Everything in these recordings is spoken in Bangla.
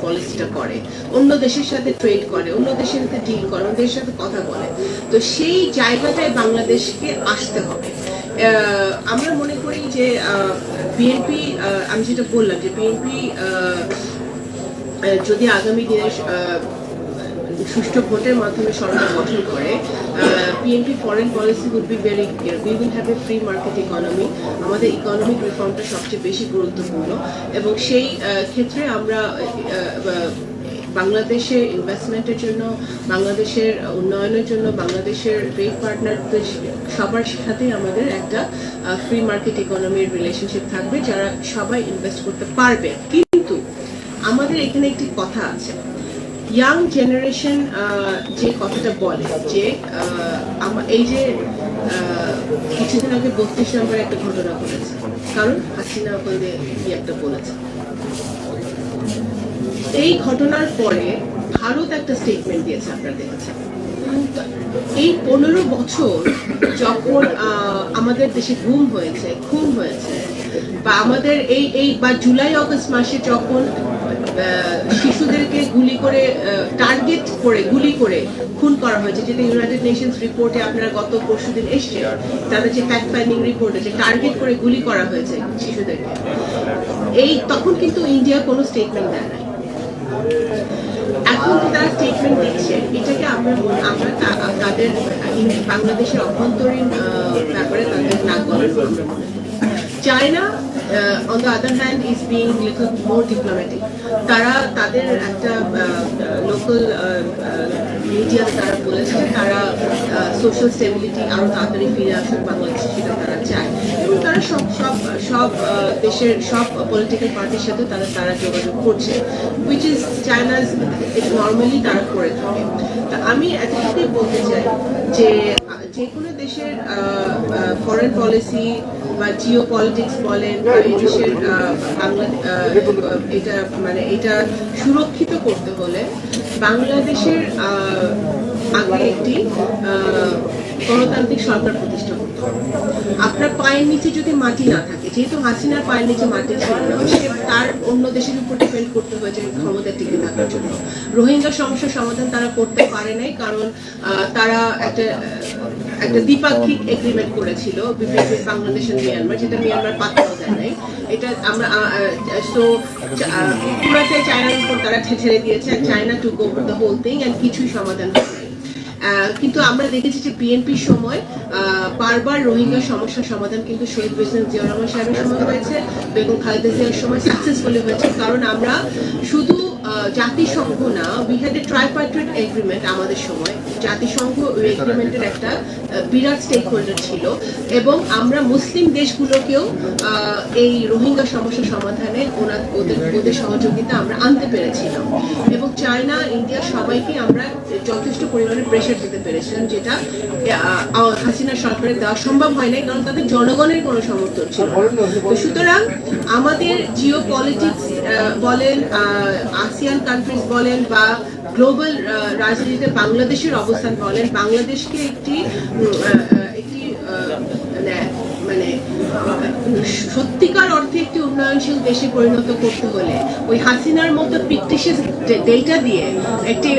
পলিসিটা করে, অন্য দেশের সাথে ট্রেড করে, অন্য দেশের সাথে ডিল করে, অন্য দেশের সাথে কথা বলে। তো সেই জায়গাটায় বাংলাদেশকে আসতে হবে। আমরা মনে করি যে বিএনপি, আমি যেটা বললাম যে বিএনপি যদি আগামী দিনে সুষ্ঠু ভোটের মাধ্যমে সরকার গঠন করে, BNP foreign policy would be very clear. We will have a free market economy. আমাদের ইকোনমিক রিফর্মটা সবচেয়ে বেশি গুরুত্বপূর্ণ, এবং সেই ক্ষেত্রে আমরা বাংলাদেশে ইনভেস্টমেন্টের জন্য, বাংলাদেশের উন্নয়নের জন্য, বাংলাদেশের ট্রেড পার্টনারদের সবার সাথেই আমাদের একটা ফ্রি মার্কেট ইকোনমির রিলেশনশিপ থাকবে, যারা সবাই ইনভেস্ট করতে পারবে। কিন্তু আমাদের এখানে একটি কথা আছে, ইয়াং জেনারেশন যে কথাটা বলে যে এই যে কিছুদিন আগে 32 নম্বরে একটা ঘটনা ঘটেছে, কারণ হাসিনা ওখানে একটা বলেছে। এই ঘটনার পরে ভারত একটা স্টেটমেন্ট দিয়েছে, আপনারা দেখেছেন। এই 15 বছর যখন আমাদের দেশে গুম হয়েছে, খুন হয়েছে, বা আমাদের এই বা জুলাই আগস্ট মাসে যখন শিশুদেরকে গুলি করে, টার্গেট করে গুলি করে খুন করা হয়েছে, যেটা ইউনাইটেড নেশনস রিপোর্টে আপনারা গত পরশুদিন এসছে, তাদের যে ফ্যাক্ট ফাইন্ডিং রিপোর্টে যে টার্গেট করে গুলি করা হয়েছে শিশুদেরকে, তখন কিন্তু ইন্ডিয়া কোনো স্টেটমেন্ট দেয় নাই। এখন তারা স্টেটমেন্ট দিচ্ছে, এটাকে আমরা তাদের বাংলাদেশের অভ্যন্তরীণ ব্যাপারে তাদের নাক গলানো আমরা মনে করি। China on the other hand is being little more diplomatic. তারা তাদের একটা লোকাল মিডিয়া তারা বলেছে তারা সোশ্যাল স্টেবিলিটি আরো তাড়াতাড়ি ফিরে আসুক বাংলাদেশে, সেটা তারা চায়, এবং তারা সব দেশের সব পলিটিক্যাল পার্টির সাথে তারা যোগাযোগ করছে, which is China's নর্মালি তারা করে থাকে। তা আমি এতটুকুই বলতে চাই যে কোনো দেশের ফরেন পলিসি বা জিও পলিটিক্স বলেন, এই দেশের এটা সুরক্ষিত করতে হলে বাংলাদেশের আগে একটি গণতান্ত্রিক সরকার প্রতিষ্ঠা করতে হবে। আপনার পায়ের নিচে যদি মাটি না থাকে, যেহেতু হাসিনার পায়ের নিচে মাটি ছিল না, সে তার অন্য দেশের উপর ডিপেন্ড করতে হয়েছে ক্ষমতা টিকে থাকার জন্য। রোহিঙ্গা সমস্যার সমাধান তারা করতে পারে নাই, কারণ তারা একটা দ্বিপাক্ষিক এগ্রিমেন্ট করেছিল বাংলাদেশ আর মিয়ানমার, যেটা মিয়ানমার পাত্তাও দেয় নাই। এটা আমরা পুরাতে চায়নার উপর তারা ছেড়ে দিয়েছে, China took over the whole thing, and কিছুই সমাধান হয়। কিন্তু আমরা দেখেছি যে বিএনপির সময় বারবার রোহিঙ্গা সমস্যার সমাধান কিন্তু শহীদ প্রেসিডেন্ট জিয়া রহমান সাহেবের সময় হয়েছে, বেগম খালেদা জিয়ার সময় সাকসেসফুলি হয়েছে, কারণ আমরা শুধু জাতিসংঘ না, উই হ্যাড এ ট্রাইপার্টাইট এগ্রিমেন্ট। আমাদের সময় জাতিসংঘ ওই এগ্রিমেন্টের একটা বিরাট স্টেক হোল্ডার ছিল, এবং আমরা মুসলিম দেশগুলোকেও এই রোহিঙ্গা সমস্যা সমাধানে ওদের সহযোগিতা আমরা আনতে পেরেছিলাম, এবং চায়না, ইন্ডিয়া সবাইকে আমরা যথেষ্ট পরিমাণে প্রেশার দিতে পেরেছিলাম, যেটা হাসিনা সরকারের দেওয়া সম্ভব হয় নাই, কারণ তাদের জনগণের কোনো সমর্থন ছিল। তো সুতরাং আমাদের জিও পলিটিক্স বলেন, আসিয়ান কান্ট্রিজ বলেন, বা গ্লোবাল রাজনীতিতে বাংলাদেশের অবস্থান বলেন, বাংলাদেশকে একটি মানে সত্যিকার অর্থে একটি উন্নয়নশীল দেশে পরিণত করতে হলে ওই হাসিনার মতো ফিকটিশিয়াস ডেটা দিয়ে, একটি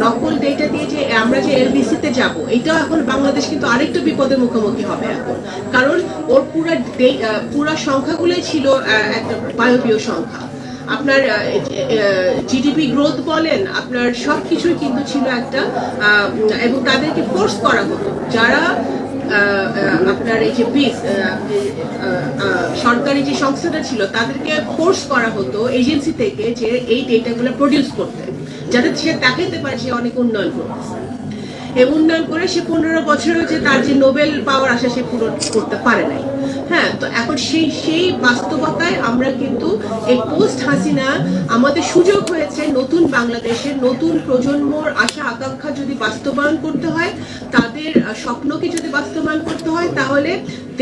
নকল ডেটা দিয়ে যে আমরা যে এলডিসিতে যাব, এটাও এখন বাংলাদেশ কিন্তু আরেকটু বিপদের মুখোমুখি হবে এখন, কারণ ওর পুরা সংখ্যাগুলোই ছিল একটা বায়বীয় সংখ্যা। আপনার জিডিপি গ্রোথ বলেন, আপনার সবকিছুই কিন্তু ছিল একটা, এবং তাদেরকে ফোর্স করা হতো, যারা আপনার এই যে সরকারি যে সংস্থাটা ছিল তাদেরকে ফোর্স করা হতো এজেন্সি থেকে যে এই ডেটাগুলো প্রডিউস করতে, যাতে সে দেখাতে পারে সে অনেক উন্নয়ন করতেছে। এই উন্নয়ন করে সে 15 বছরেও যে তার যে নোবেল পাওয়ার আশা সে পূরণ করতে পারে নাই। হ্যাঁ, তো এখন সেই বাস্তবতায় আমরা কিন্তু এই পোস্ট হাসিনা আমাদের সুযোগ হয়েছে নতুন বাংলাদেশের নতুন প্রজন্মর আশা আকাঙ্ক্ষা যদি বাস্তবায়ন করতে হয়, তাদের স্বপ্নকে যদি বাস্তবায়ন করতে হয়, তাহলে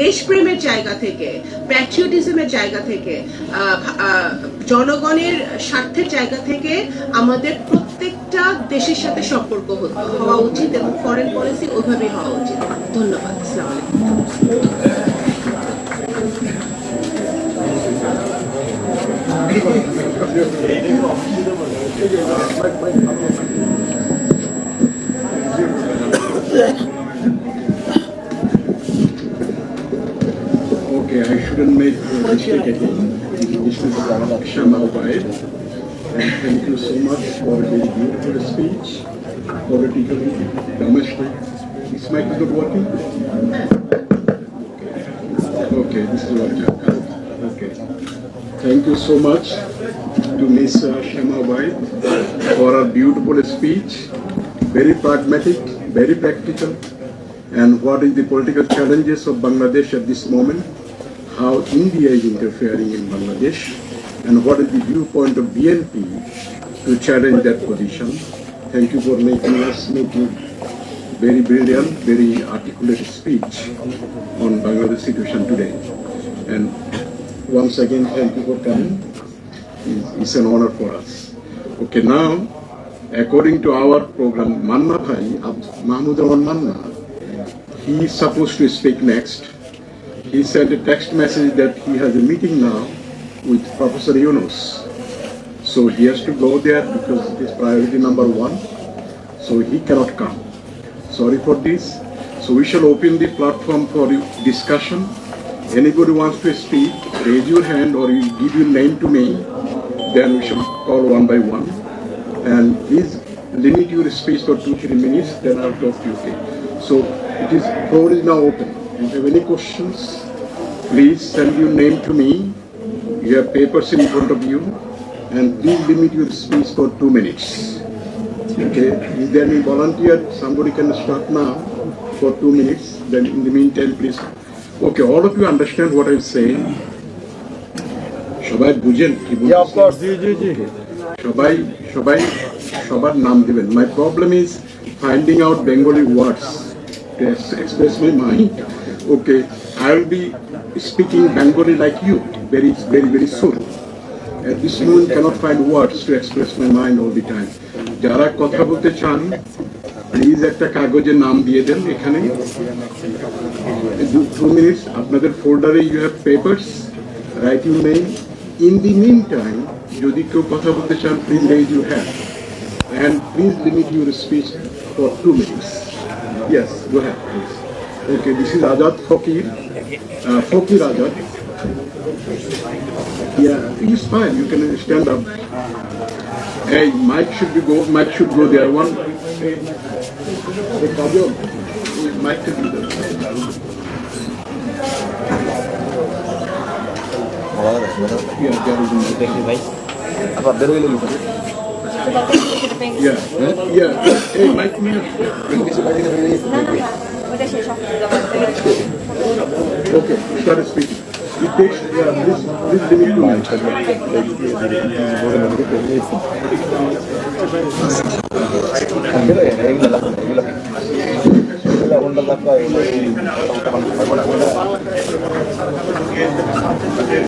দেশপ্রেমের জায়গা থেকে, প্যাট্রিয়টিজমের জায়গা থেকে, জনগণের স্বার্থের জায়গা থেকে আমাদের প্রত্যেকটা দেশের সাথে সম্পর্ক হওয়া উচিত, এবং ফরেন পলিসি ওইভাবেই হওয়া উচিত। ধন্যবাদ। আসসালামু আলাইকুম। Okay, I shouldn't make a mistake again. This is Shama Ubaid. And thank you so much for a very beautiful speech, politically, domestic. Is my good working? Okay, this is what okay. Thank you so much to Ms. Shama Ubaid for a beautiful speech, very pragmatic, very practical, and what is the political challenges of Bangladesh at this moment, how India is interfering in Bangladesh, and what is the viewpoint of BNP to challenge that position. Thank you for making very brilliant, very articulate speech on Bangladesh situation today. And once again, thank you for coming. It's an honor for us. Okay, now, according to our program, Manna Bhai, Mahmood Rahman Manna, he is supposed to speak next. He sent a text message that he has a meeting now with Professor Yunus. So he has to go there because it is priority number 1. So he cannot come. Sorry for this. So we shall open the platform for discussion. Anybody wants to speak, raise your hand or you give your name to me. Then we shall call one by one. And please limit your speech for 2-3 minutes. Then I'll talk to you. Okay. So floor is now open. If you have any questions, please send your name to me. You have papers in front of you, and please limit your speech for 2 minutes. Okay? Is there any volunteer? Somebody can start now for 2 minutes. Then in the meantime, please. Okay, all of you understand what I'm saying. সবাই বুঝেন কি বলছি? Yeah, of course. জি. সবাই সবার নাম দিবেন. My problem is finding out Bengali words to express my mind. Okay, I will be speaking Bengali like you very soon. At this moment, cannot find words to express my mind all the time. যারা কথা বলতে চান, প্লিজ একটা কাগজে নাম দিয়ে দেন এখানে. 2 minutes. আপনাদের ফোল্ডারে you have papers. Write your name. In the meantime, যদি কেউ কথা বলতে চান, please raise your hand. And please limit your speech for 2 minutes. Yes, go ahead, please. Okay, this is Azad Fakir. Fakir Azad. Yeah, he's fine. You can stand up. Hey, mic should go there. One. Hey, Kajol, mic should be there. Yeah, there is a mic. Thank you, bhai. Apa beroy logi? Yeah. Hey, mic me. Okay, start speaking. It takes, please limit to mic.